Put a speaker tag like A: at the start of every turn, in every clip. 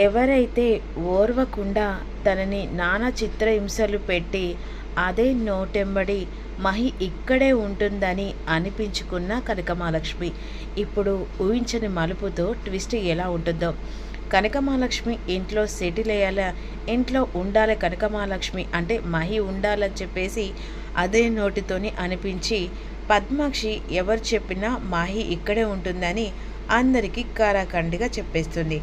A: ఎవరైతే ఓర్వకుండా తనని నానా చిత్రహింసలు పెట్టి అదే నోటెంబడి మహి ఇక్కడే ఉంటుందని అనిపించుకున్న కనకమహాలక్ష్మి ఇప్పుడు ఊహించని మలుపుతో ట్విస్ట్ ఎలా ఉంటుందో. కనకమహాలక్ష్మి ఇంట్లో సెటిల్ అయ్యేలా, ఇంట్లో ఉండాలి కనకమహాలక్ష్మి అంటే మహి ఉండాలని చెప్పేసి అదే నోటితోని అనిపించి పద్మాక్షి ఎవరు చెప్పినా మహి ఇక్కడే ఉంటుందని అందరికీ కారాఖండిగా చెప్పేస్తుంది.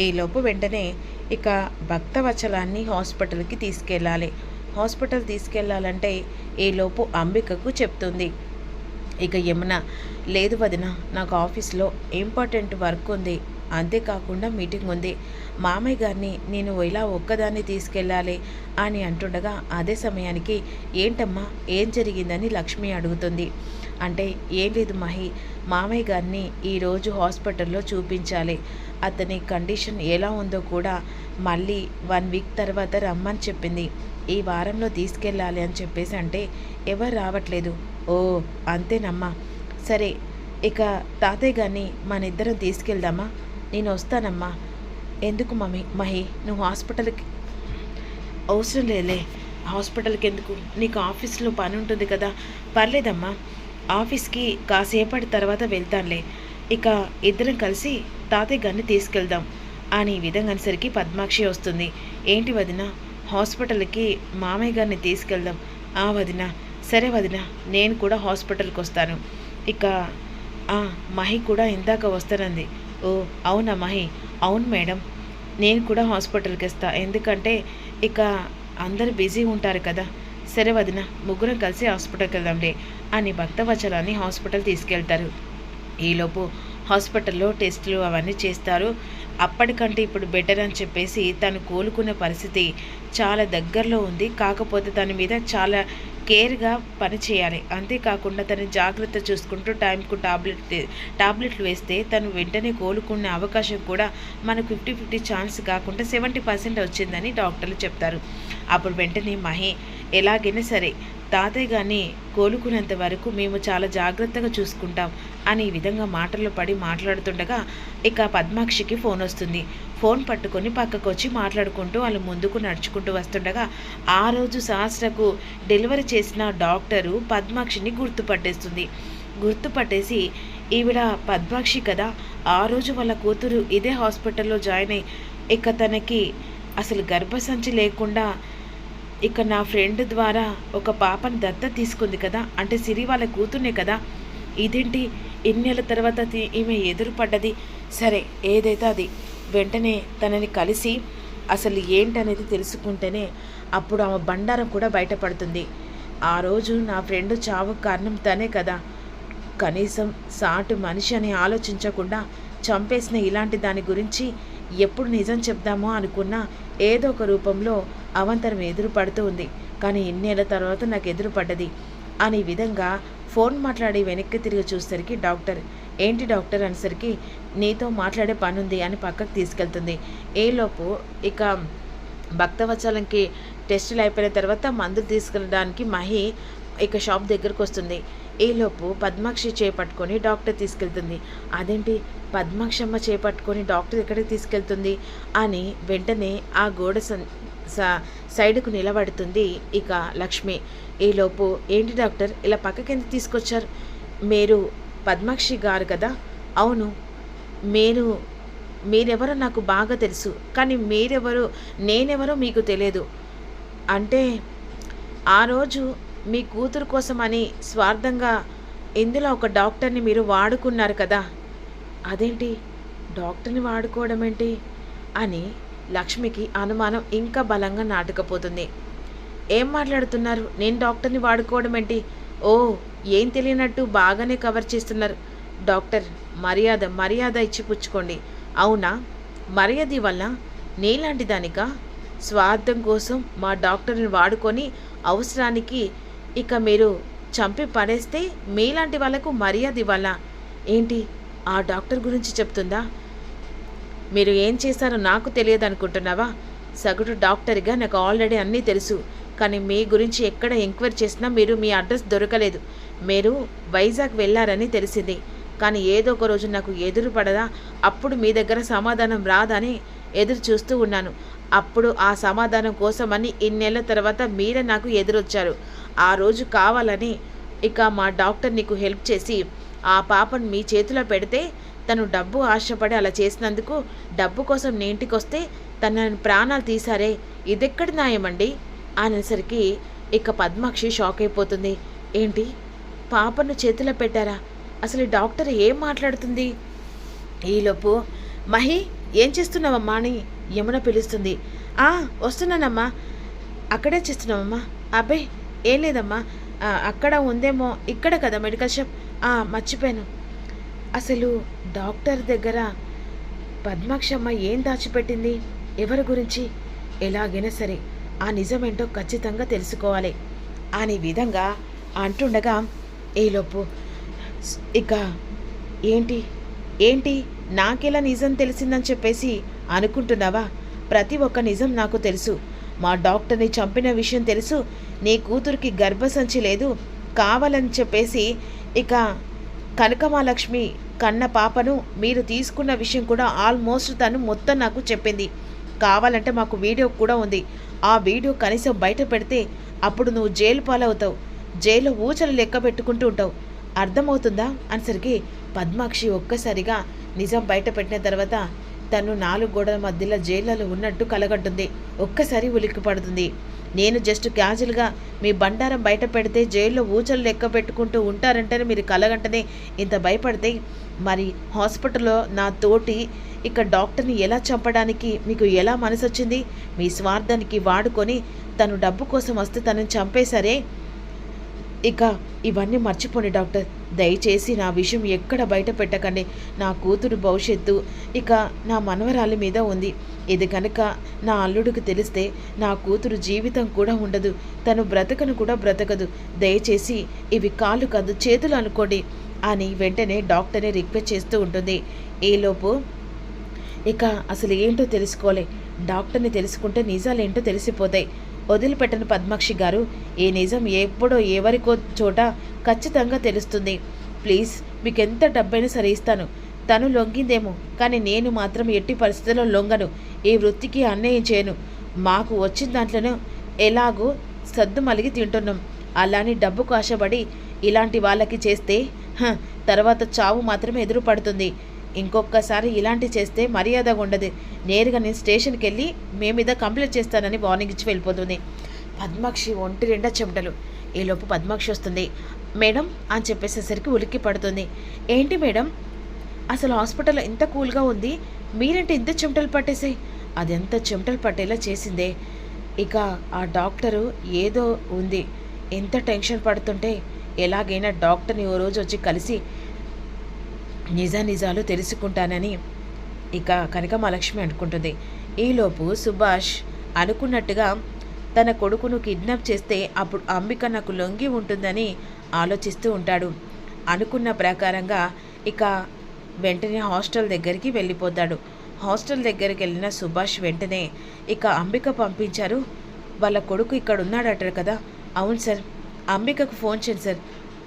A: ఈలోపు వెంటనే ఇక భక్తవచలాన్ని హాస్పిటల్కి తీసుకెళ్ళాలి. హాస్పిటల్ తీసుకెళ్ళాలంటే ఈలోపు అంబికకు చెప్తుంది. ఇక యమున, లేదు వదిన, నాకు ఆఫీస్లో ఇంపార్టెంట్ వర్క్ ఉంది, అంతేకాకుండా మీటింగ్ ఉంది, మామయ్య గారిని నేను ఇలా ఒక్కదాన్ని తీసుకెళ్ళాలి అని అంటుండగా అదే సమయానికి ఏంటమ్మా ఏం జరిగిందని లక్ష్మి అడుగుతుంది. అంటే ఏం లేదు మహి, మామయ్య గారిని ఈరోజు హాస్పిటల్లో చూపించాలి, అతని కండిషన్ ఎలా ఉందో కూడా మళ్ళీ 1 వీక్ తర్వాత రమ్మని చెప్పింది, ఈ వారంలో తీసుకెళ్ళాలి అని చెప్పేసి అంటే ఎవరు రావట్లేదు. ఓ అంతేనమ్మా, సరే ఇక తాతయ్య గారిని మన ఇద్దరం తీసుకెళ్దామా, నేను వస్తానమ్మా. ఎందుకు మహి నువ్వు హాస్పిటల్కి అవసరం లేదులే, హాస్పిటల్కి ఎందుకు, నీకు ఆఫీస్లో పని ఉంటుంది కదా. పర్లేదమ్మా, ఆఫీస్కి కాసేపటి తర్వాత వెళ్తానులే, ఇక ఇద్దరం కలిసి తాతయ్య గారిని తీసుకెళ్దాం అని ఈ విధంగా అనేసరికి పద్మాక్షి వస్తుంది. ఏంటి వదిన, హాస్పిటల్కి మామయ్య గారిని తీసుకెళ్దాం. వదిన, సరే వదిన, నేను కూడా హాస్పిటల్కి వస్తాను. ఇక మహి కూడా ఇందాక వస్తానంది. ఓ అవునా మహి, అవును మేడం, నేను కూడా హాస్పిటల్కి వస్తా, ఎందుకంటే ఇక అందరు బిజీ ఉంటారు కదా. సరే వదిన, ముగ్గురం కలిసి హాస్పిటల్కి వెళ్దాంలే అని భక్తవచలాన్ని హాస్పిటల్ తీసుకెళ్తారు. ఈలోపు హాస్పిటల్లో టెస్టులు అవన్నీ చేస్తారు. అప్పటికంటే ఇప్పుడు బెటర్ అని చెప్పేసి తను కోలుకునే పరిస్థితి చాలా దగ్గరలో ఉంది. కాకపోతే తన మీద చాలా కేర్గా పని చేయాలి. అంతేకాకుండా తను జాగ్రత్త చూసుకుంటూ టైంకు టాబ్లెట్లు వేస్తే తను వెంటనే కోలుకునే అవకాశం కూడా మనకు 50-50 ఛాన్స్ కాకుండా 70% వచ్చిందని డాక్టర్లు చెప్తారు. అప్పుడు వెంటనే మహి ఎలాగైనా సరే తాతయ్య గారిని కోలుకునేంత వరకు మేము చాలా జాగ్రత్తగా చూసుకుంటాం అని ఈ విధంగా మాటల్లో పడి మాట్లాడుతుండగా ఇక పద్మాక్షికి ఫోన్ వస్తుంది. ఫోన్ పట్టుకొని పక్కకు వచ్చి మాట్లాడుకుంటూ వాళ్ళు ముందుకు నడుచుకుంటూ వస్తుండగా ఆ రోజు సహస్రకు డెలివరీ చేసిన డాక్టరు పద్మాక్షిని గుర్తుపట్టేసి ఈవిడ పద్మాక్షి కదా, ఆ రోజు వాళ్ళ కూతురు ఇదే హాస్పిటల్లో జాయిన్ అయ్యి ఇక తనకి అసలు గర్భసంచి లేకుండా ఇక నా ఫ్రెండ్ ద్వారా ఒక పాపని దత్త తీసుకుంది కదా, అంటే సిరి వాళ్ళ కూతుర్నే కదా, ఇదేంటి ఇన్నేళ్ళ తర్వాత ఈమె ఎదురుపడ్డది. సరే ఏదైతే అది, వెంటనే తనని కలిసి అసలు ఏంటనేది తెలుసుకుంటేనే అప్పుడు ఆమె బండారం కూడా బయటపడుతుంది. ఆ రోజు నా ఫ్రెండ్ చావుకు కారణం తనే కదా, కనీసం సాటు మనిషి అని ఆలోచించకుండా చంపేసిన ఇలాంటి దాని గురించి ఎప్పుడు నిజం చెప్దామో అనుకున్నా ఏదో ఒక రూపంలో అవంతరం ఎదురు పడుతూ ఉంది, కానీ ఇన్నేళ్ల తర్వాత నాకు ఎదురు పడ్డది అని విధంగా ఫోన్ మాట్లాడి వెనక్కి తిరిగి చూసేసరికి డాక్టర్, ఏంటి డాక్టర్ అనేసరికి నీతో మాట్లాడే పని ఉంది అని పక్కకు తీసుకెళ్తుంది. ఏలోపు ఇక భక్తవత్సలంకి టెస్టులు అయిపోయిన తర్వాత మందులు తీసుకెళ్ళడానికి మహి ఇక షాప్ దగ్గరకు వస్తుంది. ఈలోపు పద్మాక్షి చేపట్టుకొని డాక్టర్ తీసుకెళ్తుంది. అదేంటి పద్మాక్షమ్మ చేపట్టుకొని డాక్టర్ ఎక్కడికి తీసుకెళ్తుంది అని వెంటనే ఆ గోడ సైడ్కు నిలబడుతుంది ఇక లక్ష్మి. ఈలోపు ఏంటి డాక్టర్ ఇలా పక్కకి ఎందుకు తీసుకొచ్చారు, మీరు పద్మాక్షి గారు కదా. అవును, మీరెవరో నాకు బాగా తెలుసు, కానీ మీరెవరో నేనెవరో మీకు తెలియదు. అంటే ఆ రోజు మీ కూతురు కోసమని స్వార్థంగా ఇందులో ఒక డాక్టర్ని మీరు వాడుకున్నారు కదా. అదేంటి డాక్టర్ని వాడుకోవడం ఏంటి అని లక్ష్మికి అనుమానం ఇంకా బలంగా నాటుకపోతుంది. ఏం మాట్లాడుతున్నారు, నేను డాక్టర్ని వాడుకోవడం ఏంటి, ఓ ఏం తెలియనట్టు బాగానే కవర్ చేస్తున్నారు. డాక్టర్ మర్యాద ఇచ్చి పుచ్చుకోండి. అవునా, మర్యాద వల్ల నీలాంటి దానికా, స్వార్థం కోసం మా డాక్టర్ని వాడుకొని అవసరానికి ఇక మీరు చంపి పడేస్తే మీలాంటి వాళ్ళకు మర్యాద ఇవ్వాలా ఏంటి, ఆ డాక్టర్ గురించి చెప్తుందా. మీరు ఏం చేశారో నాకు తెలియదు అనుకుంటున్నావా, సగటు డాక్టర్గా నాకు ఆల్రెడీ అన్నీ తెలుసు, కానీ మీ గురించి ఎక్కడ ఎంక్వైరీ చేసినా మీ అడ్రస్ దొరకలేదు. మీరు వైజాగ్ వెళ్ళారని తెలిసింది, కానీ ఏదో ఒక రోజు నాకు ఎదురు పడదా, అప్పుడు మీ దగ్గర సమాధానం రాదని ఎదురు చూస్తూ ఉన్నాను. అప్పుడు ఆ సమాధానం కోసమని ఇన్నేళ్ల తర్వాత మీరే నాకు ఎదురొచ్చారు. ఆ రోజు కావాలని ఇక మా డాక్టర్ నీకు హెల్ప్ చేసి ఆ పాపను మీ చేతిలో పెడితే తను డబ్బు ఆశపడి అలా చేసినందుకు డబ్బు కోసం నీ ఇంటికొస్తే తన ప్రాణాలు తీశారే, ఇదెక్కడి న్యాయమండి అనేసరికి ఇక పద్మాక్షి షాక్ అయిపోతుంది. ఏంటి, పాపను చేతిలో పెట్టారా? అసలు ఈ డాక్టర్ ఏం మాట్లాడుతుంది? ఈలోపు మహి, ఏం చేస్తున్నావమ్మా అని యమున పిలుస్తుంది. వస్తున్నానమ్మా. అక్కడే చేస్తున్నావమ్మా? అబ్బాయి ఏం లేదమ్మా, అక్కడ ఉందేమో, ఇక్కడ కదా మెడికల్ షాప్. మర్చిపోయాను. అసలు డాక్టర్ దగ్గర పద్మాక్షమ్మ ఏం దాచిపెట్టింది, ఎవరి గురించి? ఎలాగైనా సరే ఆ నిజమేంటో ఖచ్చితంగా తెలుసుకోవాలి అనే విధంగా అంటుండగా ఈలోపు ఇక ఏంటి ఏంటి నాకెలా నిజం తెలిసిందని చెప్పేసి అనుకుంటున్నావా? ప్రతి ఒక్క నిజం నాకు తెలుసు. మా డాక్టర్ని చంపిన విషయం తెలుసు. నీ కూతురికి గర్భసంచి లేదు కావాలని చెప్పేసి ఇక కనకమాలక్ష్మి కన్న పాపను మీరు తీసుకున్న విషయం కూడా ఆల్మోస్ట్ తను మొత్తం నాకు చెప్పింది. కావాలంటే మాకు వీడియో కూడా ఉంది. ఆ వీడియో కనీసం బయట పెడితే అప్పుడు నువ్వు జైలు పాలవుతావు. జైల్లో ఊచలు లెక్క పెట్టుకుంటూ ఉంటావు. అర్థమవుతుందా అనేసరికి పద్మాక్షి ఒక్కసారిగా నిజం బయట పెట్టిన తర్వాత తను 4 గోడల మధ్యలో జైల్లో ఉన్నట్టు కలగంటుంది. ఒక్కసారి ఉలిక్కి పడుతుంది. నేను జస్ట్ క్యాజువల్గా మీ బండారం బయట పెడితే జైల్లో ఊచలు లెక్క పెట్టుకుంటూ ఉంటారంటేనే మీరు కలగంటనే ఇంత భయపడితే మరి హాస్పిటల్లో నా తోటి ఇక డాక్టర్ని ఎలా చంపడానికి మీకు ఎలా మనసు వచ్చింది? మీ స్వార్థానికి వాడుకొని తను డబ్బు కోసం వస్తే తనని చంపేశారే. ఇక ఇవన్నీ మర్చిపోండి డాక్టర్. దయచేసి నా విషయం ఎక్కడ బయట పెట్టకండి. నా కూతురు భవిష్యత్తు ఇక నా మనవరాలి మీద ఉంది. ఇది కనుక నా అల్లుడికి తెలిస్తే నా కూతురు జీవితం కూడా ఉండదు. తను బ్రతకను కూడా బ్రతకదు. దయచేసి ఇవి కాళ్ళు కాదు చేతులు అనుకోండి అని వెంటనే డాక్టర్ని రిక్వెస్ట్ చేస్తూ ఉంటుంది. ఈలోపు ఇక అసలు ఏంటో తెలుసుకోలే. డాక్టర్ని తెలుసుకుంటే నిజాలేంటో తెలిసిపోతాయి. వదిలిపెట్టని పద్మాక్షి గారు, ఈ నిజం ఎప్పుడో ఎవరికో చోట ఖచ్చితంగా తెలుస్తుంది. ప్లీజ్, మీకు ఎంత డబ్బైనా సరే ఇస్తాను. తను లొంగిందేమో, కానీ నేను మాత్రం ఎట్టి పరిస్థితుల్లో లొంగను. ఈ వృత్తికి అన్యాయం చేయను. మాకు వచ్చిన దాంట్లోనూ ఎలాగో సద్దు మలిగి తింటున్నాం. అలానే డబ్బుకు ఆశపడి ఇలాంటి వాళ్ళకి చేస్తే తర్వాత చావు మాత్రమే ఎదురు పడుతుంది. ఇంకొకసారి ఇలాంటి చేస్తే మర్యాదగా ఉండదు. నేరుగా నేను స్టేషన్కి వెళ్ళి మీ మీద కంప్లైంట్ చేస్తానని వార్నింగ్ ఇచ్చి వెళ్ళిపోతుంది. పద్మాక్షి ఒంటి నిండా చెమటలు. ఈలోపు పద్మాక్షి వస్తుంది. మేడం అని చెప్పేసేసరికి ఉలిక్కి పడుతుంది. ఏంటి మేడం, అసలు హాస్పిటల్లో ఎంత కూల్గా ఉంది, మీరేంటి ఇంత చెమటలు పట్టేసాయి? అదెంత చెమటలు పట్టేలా చేసిందే. ఇక ఆ డాక్టరు ఏదో ఉంది. ఎంత టెన్షన్ పడుతుంటే ఎలాగైనా డాక్టర్ని ఓ రోజు వచ్చి కలిసి నిజాలు తెలుసుకుంటానని ఇక కనకమహాలక్ష్మి అనుకుంటుంది. ఈలోపు సుభాష్ అనుకున్నట్టుగా తన కొడుకును కిడ్నాప్ చేస్తే అప్పుడు అంబిక నాకు లొంగి ఉంటుందని ఆలోచిస్తూ ఉంటాడు. అనుకున్న ప్రకారంగా ఇక వెంటనే హాస్టల్ దగ్గరికి వెళ్ళిపోతాడు. హాస్టల్ దగ్గరికి వెళ్ళిన సుభాష్ వెంటనే ఇక అంబిక పంపించారు, వాళ్ళ కొడుకు ఇక్కడ ఉన్నాడట కదా. అవును సార్, అంబికకు ఫోన్ చేయండి సార్,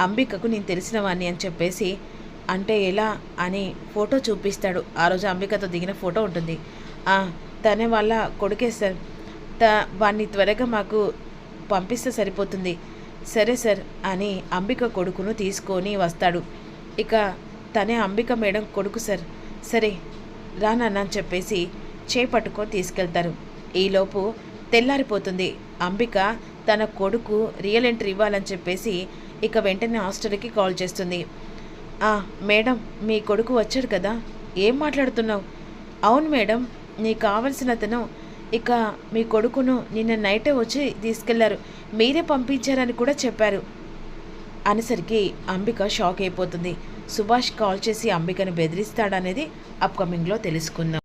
A: అంబికకు నేను తెలిసిన వాడిని అని చెప్పేసి అంటే ఎలా అని ఫోటో చూపిస్తాడు. ఆ రోజు అంబికతో దిగిన ఫోటో ఉంటుంది. తనే వాళ్ళ కొడుకే సార్, వాడిని త్వరగా మాకు పంపిస్తే సరిపోతుంది. సరే సార్ అని అంబిక కొడుకును తీసుకొని వస్తాడు. ఇక తనే అంబిక మేడం కొడుకు సార్. సరే రానన్న అని చెప్పేసి చేపట్టుకొని తీసుకెళ్తారు. ఈలోపు తెల్లారిపోతుంది. అంబిక తన కొడుకు రియల్ ఎంట్రీ ఇవ్వాలని చెప్పేసి ఇక వెంటనే హాస్టల్కి కాల్ చేస్తుంది. మేడం, మీ కొడుకు వచ్చాడు కదా, ఏం మాట్లాడుతున్నావు? అవును మేడం, నీకు కావలసిన అతను ఇక మీ కొడుకును నిన్న నైటే వచ్చి తీసుకెళ్లారు, మీరే పంపించారని కూడా చెప్పారు అనేసరికి అంబిక షాక్ అయిపోతుంది. సుభాష్ కాల్ చేసి అంబికను బెదిరిస్తాడనేది అప్కమింగ్లో తెలుసుకుందాం.